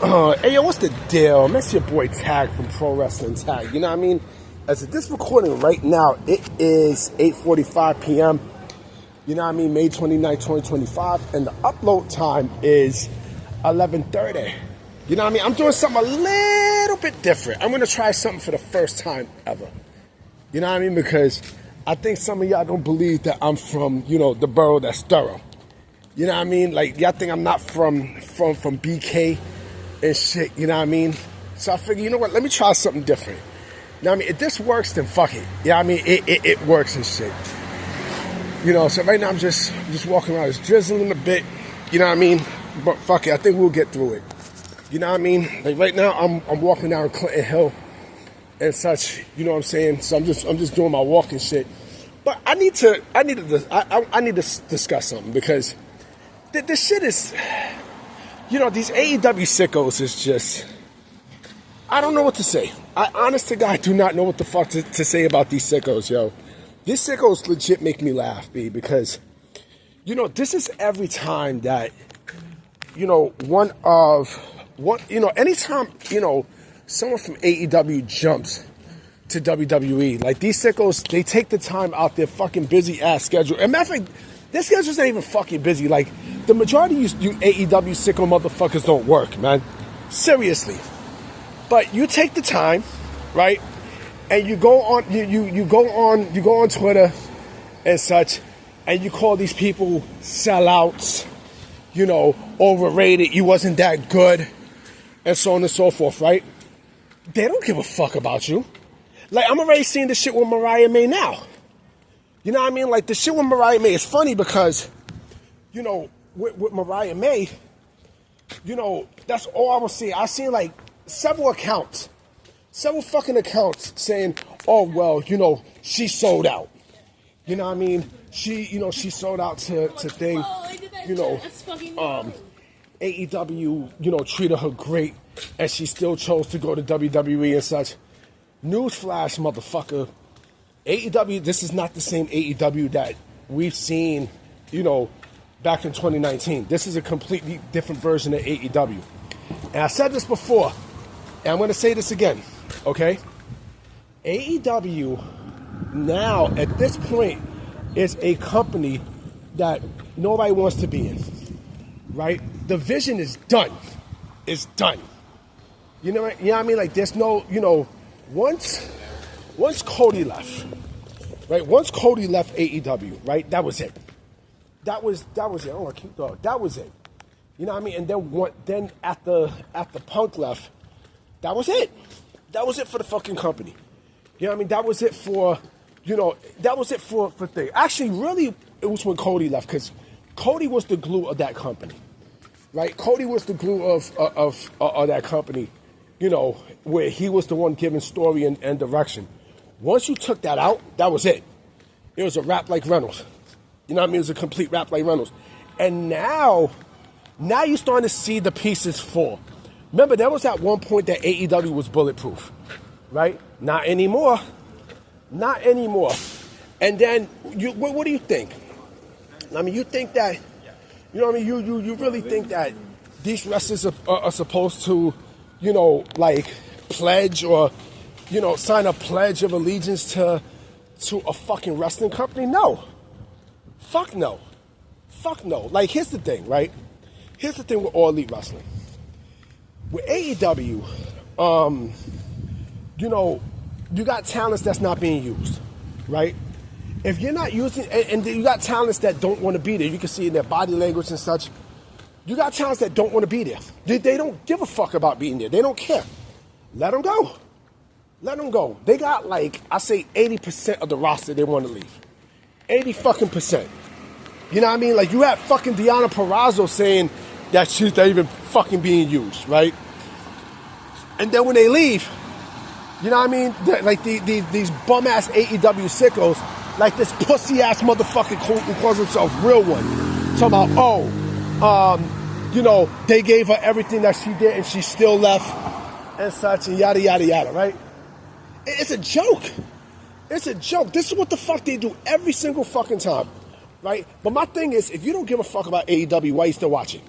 Hey, yo, what's the deal? That's your boy Tag from Pro Wrestling Tag. You know what I mean? As of this recording right now, it is 8:45 p.m. You know what I mean? May 29, 2025. And the upload time is 11:30. You know what I mean? I'm doing something a little bit different. I'm going to try something for the first time ever. You know what I mean? Because I think some of y'all don't believe that I'm from, the borough that's thorough. You know what I mean? Like, y'all think I'm not from BK and shit, you know what I mean? So I figure, you know what, let me try something different. You know what I mean? If this works, then fuck it. You know what I mean? It works and shit. So right now I'm just walking around. It's drizzling a bit, you know what I mean? But fuck it, I think we'll get through it. You know what I mean? Like right now I'm walking down Clinton Hill and such, you know what I'm saying? So I'm just doing my walking shit. But I need to discuss something because this shit is, these AEW Sickos is just, I don't know what to say. I honest to God do not know what the fuck to say about these Sickos, yo. These Sickos legit make me laugh, B, because, this is every time that, anytime, someone from AEW jumps to WWE, like these Sickos, they take the time out their fucking busy ass schedule. And matter of fact, their schedules ain't even fucking busy. Like, the majority of you AEW sicko motherfuckers don't work, man. Seriously. But you take the time, right? And you go on you go on Twitter and such, and you call these people sellouts, overrated, you wasn't that good, and so on and so forth, right? They don't give a fuck about you. Like, I'm already seeing this shit with Mariah May now. You know what I mean? Like, the shit with Mariah May is funny because, with Mariah May, that's all I was seeing. I seen like several fucking accounts saying, oh, well, she sold out. You know what I mean? She sold out to thing, AEW, treated her great, and she still chose to go to WWE and such. Newsflash, motherfucker. AEW, this is not the same AEW that we've seen, back in 2019. This is a completely different version of AEW. And I said this before, and I'm going to say this again, okay? AEW now, at this point, is a company that nobody wants to be in, right? The vision is done. It's done. You know what I mean? Like, there's no, once Cody left, right? Once Cody left AEW, right? That was it. That was it. I don't want to keep going. That was it. You know what I mean? And then after Punk left, that was it. That was it for the fucking company. You know what I mean? That was it for, that was it for thing. Actually, really, it was when Cody left, because Cody was the glue of that company, right? Cody was the glue of that company, where he was the one giving story and direction. Once you took that out, that was it. It was a rap like Reynolds. You know what I mean? It was a complete rap like Reynolds. And now you're starting to see the pieces fall. Remember, there was at one point that AEW was bulletproof, right? Not anymore. Not anymore. And then, what do you think? I mean, you think that, you really think that these wrestlers are supposed to, like, pledge or, sign a pledge of allegiance to a fucking wrestling company? No. Fuck no. Fuck no. Like, here's the thing, right? Here's the thing with All Elite Wrestling. With AEW, you got talents that's not being used, right? If you're not using, and you got talents that don't want to be there. You can see in their body language and such. You got talents that don't want to be there. They don't give a fuck about being there. They don't care. Let them go. Let them go. They got, like, I say 80% of the roster they want to leave. 80 fucking percent. You know what I mean? Like, you have fucking Deonna Purrazzo saying that she's not even fucking being used, right? And then when they leave, you know what I mean? Like, these bum-ass AEW sickos, like this pussy-ass motherfucker who calls himself Real One. Talking about, they gave her everything that she did and she still left and such and yada, yada, yada, right? It's a joke. It's a joke. This is what the fuck they do every single fucking time, right? But my thing is, if you don't give a fuck about AEW, why are you still watching?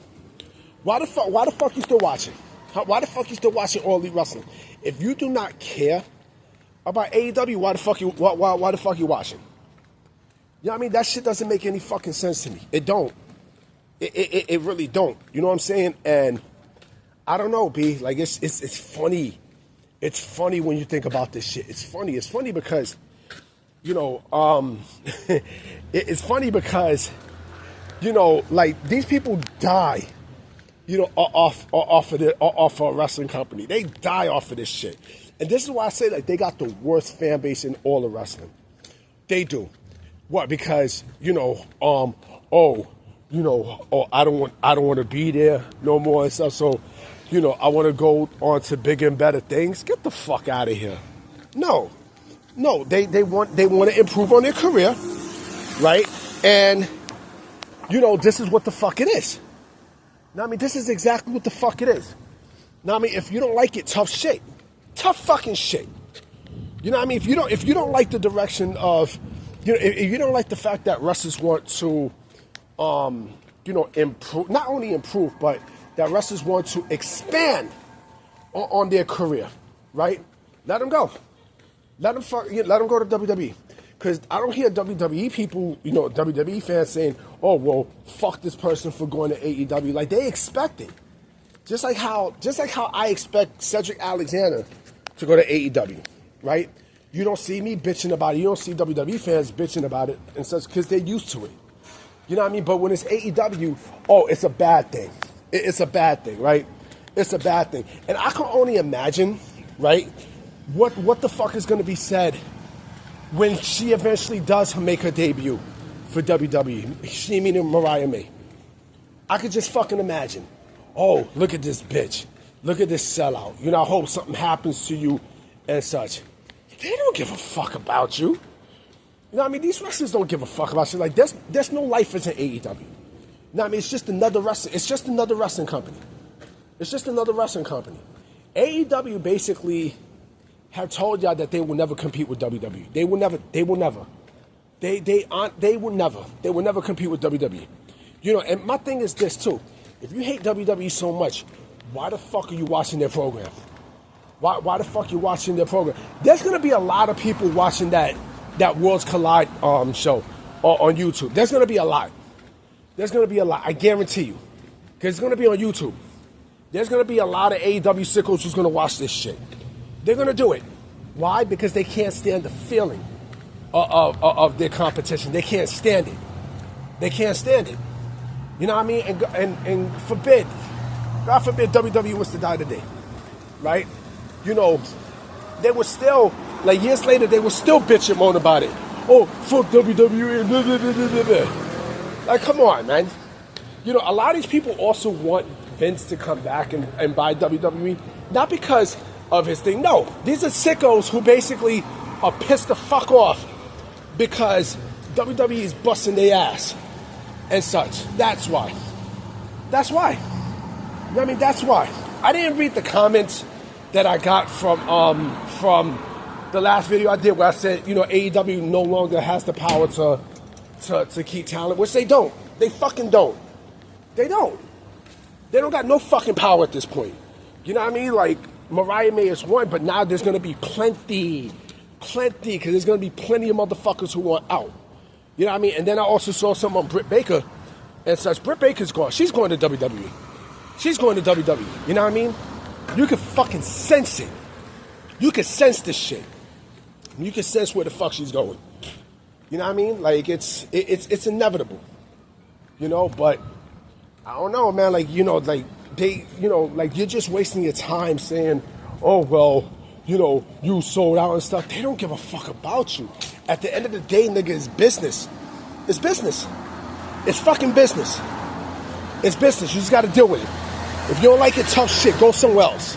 Why the fuck you still watching? Why the fuck you still watching All Elite Wrestling? If you do not care about AEW, why the fuck you watching? You know what I mean? That shit doesn't make any fucking sense to me. It don't. It really don't. You know what I'm saying? And I don't know, B. Like it's funny. It's funny when you think about this shit. It's funny. It's funny because, you know, it's funny because, you know, like these people die, you know, off of a wrestling company. They die off of this shit. And this is why I say like they got the worst fan base in all of wrestling. They do. What? Because, you know, I don't want to be there no more and stuff. So, you know, I want to go on to bigger and better things. Get the fuck out of here. No, they want to improve on their career, right? And, you know, this is what the fuck it is. Now, I mean, this is exactly what the fuck it is. Now, I mean, if you don't like it, tough shit. Tough fucking shit. You know what I mean? If you don't like the direction of, you know, if you don't like the fact that wrestlers want to, you know, improve, not only improve, but that wrestlers want to expand on their career, right? Let them go. Let them go to WWE. Because I don't hear WWE people, you know, WWE fans saying, oh, well, fuck this person for going to AEW. Like, they expect it. Just like how I expect Cedric Alexander to go to AEW, right? You don't see me bitching about it. You don't see WWE fans bitching about it and such because they're used to it. You know what I mean? But when it's AEW, oh, it's a bad thing. It's a bad thing, right? It's a bad thing. And I can only imagine, right, what the fuck is going to be said when she eventually does make her debut for WWE. She meaning Mariah May. I could just fucking imagine. Oh, look at this bitch. Look at this sellout. You know, I hope something happens to you and such. They don't give a fuck about you. You know what I mean? These wrestlers don't give a fuck about you. Like, there's no life in AEW. You know what I mean? It's just another wrestling. It's just another wrestling company. It's just another wrestling company. AEW basically have told y'all that they will never compete with WWE. They will never. They will never. They will never. They will never compete with WWE. You know, and my thing is this too. If you hate WWE so much, why the fuck are you watching their program? Why the fuck are you watching their program? There's gonna be a lot of people watching that Worlds Collide show on YouTube. There's gonna be a lot. There's gonna be a lot. I guarantee you, because it's gonna be on YouTube. There's gonna be a lot of AEW sickos who's gonna watch this shit. They're gonna do it. Why? Because they can't stand the feeling of their competition. They can't stand it. They can't stand it. You know what I mean? And forbid, God forbid, WWE was to die today, right? You know, they were still, like years later, they were still bitch and moan about it. Oh, fuck WWE, blah, blah, blah, blah, blah. Like, come on, man. You know, a lot of these people also want Vince to come back and buy WWE, not because of his thing. No, these are sickos who basically are pissed the fuck off because WWE is busting their ass and such. That's why. That's why. You know what I mean? That's why. I didn't read the comments that I got from the last video I did where I said, you know, AEW no longer has the power to keep talent, which they don't. They fucking don't. They don't. They don't got no fucking power at this point. You know what I mean? Like, Mariah May is one, but now there's going to be plenty, because there's going to be plenty of motherfuckers who want out. You know what I mean? And then I also saw something on Britt Baker and such. Britt Baker's gone. She's going to WWE. She's going to WWE. You know what I mean? You can fucking sense it. You can sense this shit. You can sense where the fuck she's going. You know what I mean? Like, it's inevitable. You know, but I don't know, man. Like, you know, like, they, you know, like, you're just wasting your time saying, oh, well, you know, you sold out and stuff. They don't give a fuck about you. At the end of the day, nigga, it's business. It's business. It's fucking business. It's business. You just got to deal with it. If you don't like it, tough shit, go somewhere else.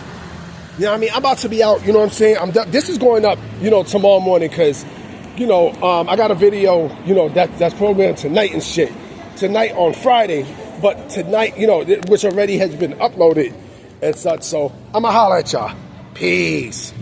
You know what I mean? I'm about to be out, you know what I'm saying? This is going up, you know, tomorrow morning because, you know, I got a video, you know, that's programmed tonight and shit. Tonight on Friday, but tonight, you know, which already has been uploaded and such. So I'm going to holler at y'all. Peace.